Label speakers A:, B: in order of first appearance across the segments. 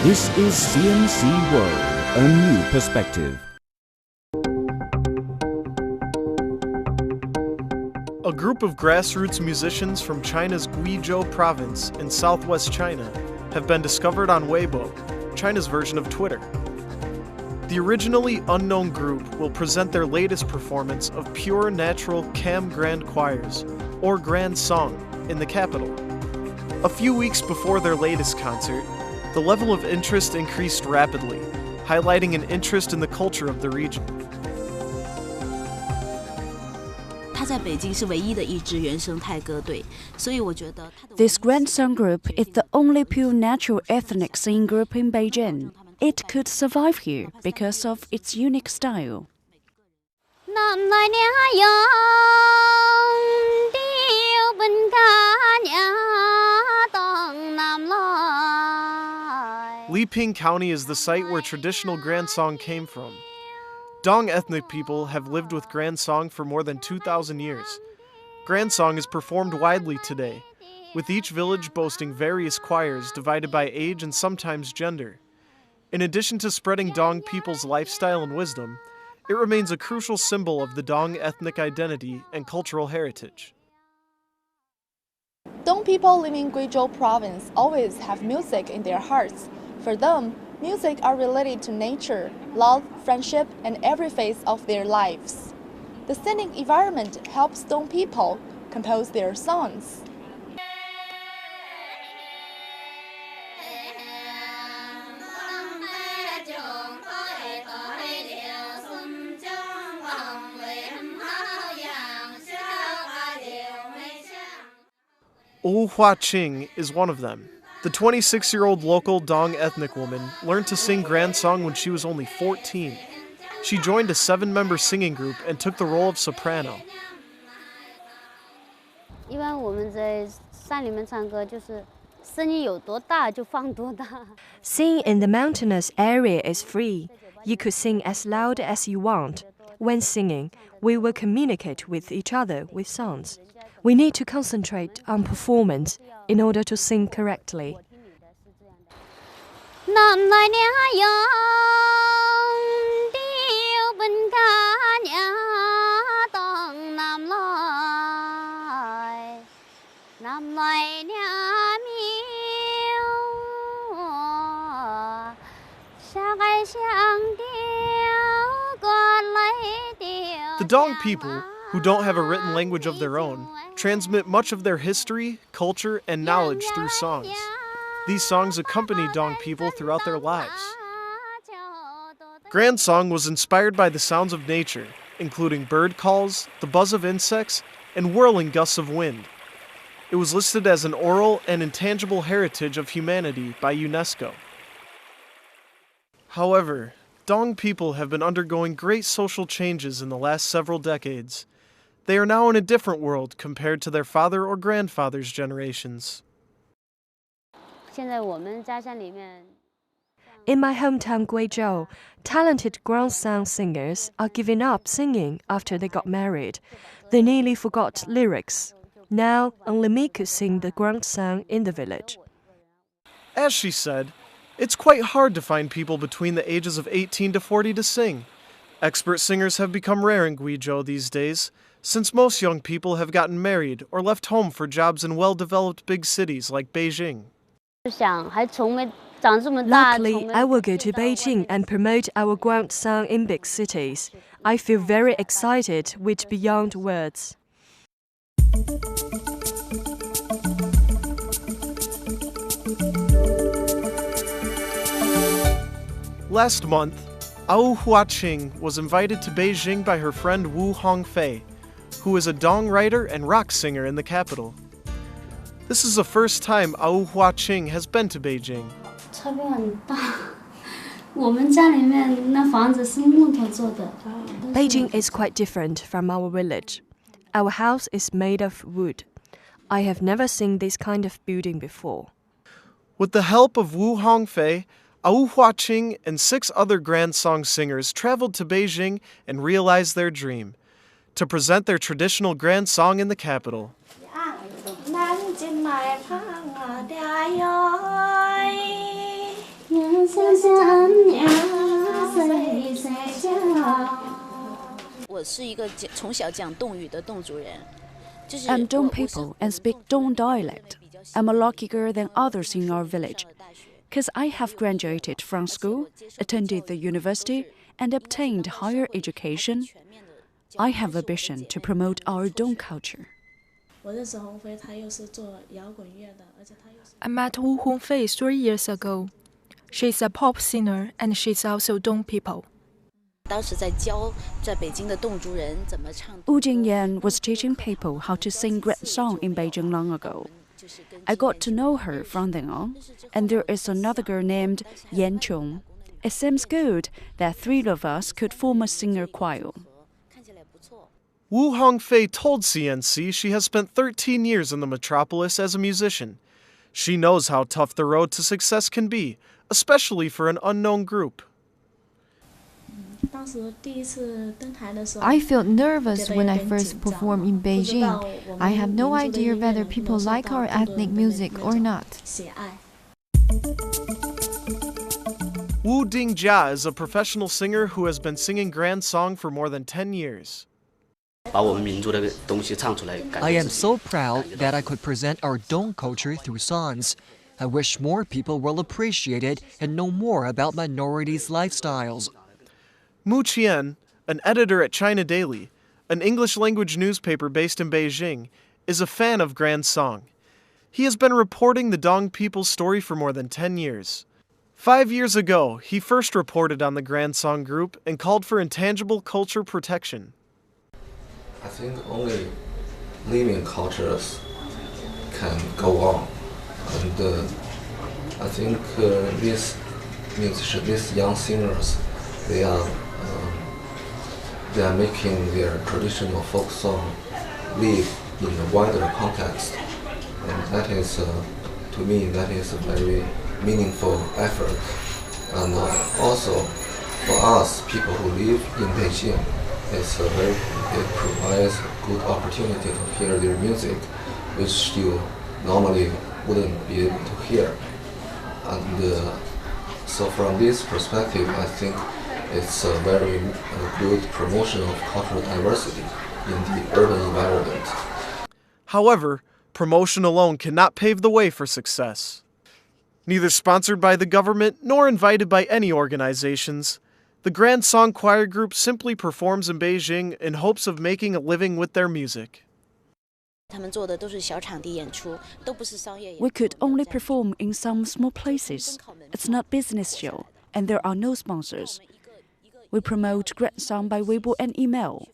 A: This is CNC World, a new perspective.
B: A group of grassroots musicians from China's Guizhou province in southwest China have been discovered on Weibo, China's version of Twitter. The originally unknown group will present their latest performance of pure natural Cam Grand Choirs, or Grand Song, in the capital. A few weeks before their latest concert, the level of interest increased rapidly, highlighting an interest in the culture of the region.
C: This Grand Song group is the only pure natural ethnic singing group in Beijing. It could survive here because of its unique style.
B: Liping County is the site where traditional Grand Song came from. Dong ethnic people have lived with Grand Song for more than 2,000 years. Grand Song is performed widely today, with each village boasting various choirs divided by age and sometimes gender. In addition to spreading Dong people's lifestyle and wisdom, it remains a crucial symbol of the Dong ethnic identity and cultural heritage.
D: Dong people living in Guizhou province always have music in their hearts. For them, music are related to nature, love, friendship, and every phase of their lives. The scenic environment helps Dong people compose their songs.
B: Hua Qing is one of them. The 26-year-old local Dong ethnic woman learned to sing Grand Song when she was only 14. She joined a 7-member singing group and took the role of soprano.
E: Singing in the mountainous area is free. You could sing as loud as you want. When singing, we will communicate with each other with sounds. We need to concentrate on performance in order to sing correctly.
B: The Dong people, who don't have a written language of their own, transmit much of their history, culture, and knowledge through songs. These songs accompany Dong people throughout their lives. Grand Song was inspired by the sounds of nature, including bird calls, the buzz of insects, and whirling gusts of wind. It was listed as an oral and intangible heritage of humanity by UNESCO. However, Dong people have been undergoing great social changes in the last several decades. They are now in a different world compared to their father or grandfather's generations.
E: In my hometown Guizhou, talented Grand Song singers are giving up singing after they got married. They nearly forgot lyrics. Now, only me could sing the Grand Song in the village.
B: As she said, it's quite hard to find people between the ages of 18 to 40 to sing. Expert singers have become rare in Guizhou these days, since most young people have gotten married or left home for jobs in well-developed big cities like Beijing.
E: Luckily, I will go to Beijing and promote our Grand Song in big cities. I feel very excited with beyond words.
B: Last month, Hua Qing was invited to Beijing by her friend HONGFEI, who is a Dong writer and rock singer in the capital. This is the first time Hua Qing has been to Beijing.
E: Beijing is quite different from our village. Our house is made of wood. I have never seen this kind of building before.
B: With the help of HONGFEI, Hua Qing and 6 other Grand Song singers traveled to Beijing and realized their dream, to present their traditional Grand Song in the capital.
C: I'm Dong people and speak Dong dialect. I'm a luckier than others in our village, because I have graduated from school, attended the university, and obtained higher education. I have a vision to promote our Dong culture.
F: I met Wu HONGFEI 3 years ago. She's a pop singer and she's also Dong people.
C: Wu Jingyan was teaching people how to sing great song in Beijing long ago. I got to know her from then on, and there is another girl named Yan Chong. It seems good that 3 of us could form a singer choir.
B: Wu HONGFEI told CNC she has spent 13 years in the metropolis as a musician. She knows how tough the road to success can be, especially for an unknown group.
G: I felt nervous when I first performed in Beijing. I have no idea whether people like our ethnic music or not.
B: Wu Dingjia is a professional singer who has been singing Grand Song for more than 10 years.
H: I
I: am so proud that I could present our Dong culture through songs. I wish more people will appreciate it and know more about minorities' lifestyles.
B: Mu Qian, an editor at China Daily, an English-language newspaper based in Beijing, is a fan of Grand Song. He has been reporting the Dong people's story for more than 10 years. 5 years ago, he first reported on the Grand Song group and called for intangible culture protection.
J: I think only living cultures can go on, and I think these young singers, they are making their traditional folk song live in a wider context, and that is, to me, that is a very meaningful effort. And also, for us, people who live in Beijing, it provides a good opportunity to hear their music, which you normally wouldn't be able to hear. And so from this perspective, I think it's a very good promotion of cultural diversity in the urban environment.
B: However, promotion alone cannot pave the way for success. Neither sponsored by the government nor invited by any organizations, the Grand Song Choir Group simply performs in Beijing in hopes of making a living with their music.
C: We could only perform in some small places. It's not business show, and there are no sponsors. We promote Grand Song by Weibo and email.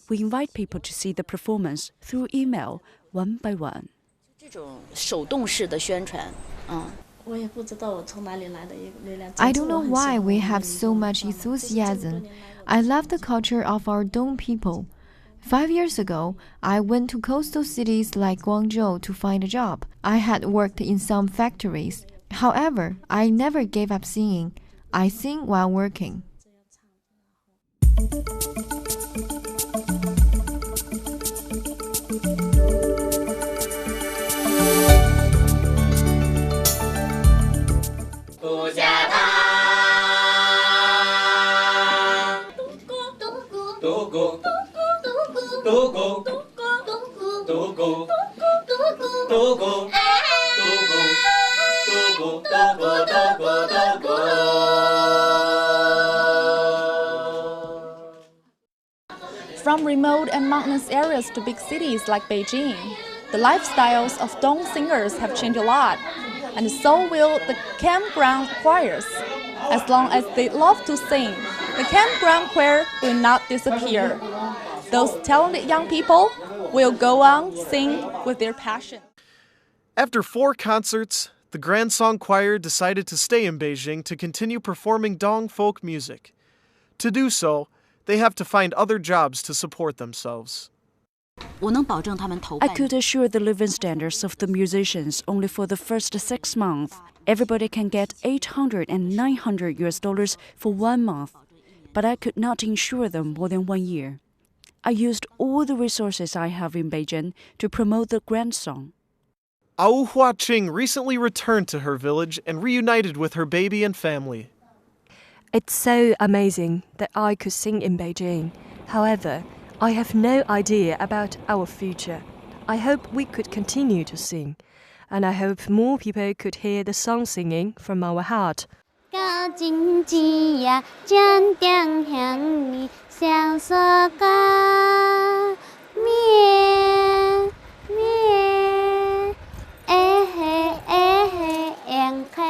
C: We invite people to see the performance through email, one by one.
G: I don't know why we have so much enthusiasm. I love the culture of our Dong people. 5 years ago, I went to coastal cities like Guangzhou to find a job. I had worked in some factories. However, I never gave up singing. I sing while working.
D: From remote and mountainous areas to big cities like Beijing, the lifestyles of Dong singers have changed a lot, and so will the campground choirs. As long as they love to sing, the campground choir will not disappear. Those talented young people will go on sing with their passion.
B: After 4 concerts, the Grand Song Choir decided to stay in Beijing to continue performing Dong folk music. To do so, they have to find other jobs to support themselves.
C: I could assure the living standards of the musicians only for the first 6 months. Everybody can get $800 and $900 for 1 month, but I could not insure them more than 1 year. I used all the resources I have in Beijing to promote the Grand Song.
B: Au Huaqing recently returned to her village and reunited with her baby and family.
E: It's so amazing that I could sing in Beijing. However, I have no idea about our future. I hope we could continue to sing, and I hope more people could hear the song singing from our heart.
H: 到今天呀，真定向你相说个面面，哎嘿哎嘿应嘿。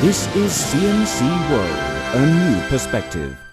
A: This is CNC World, a new perspective.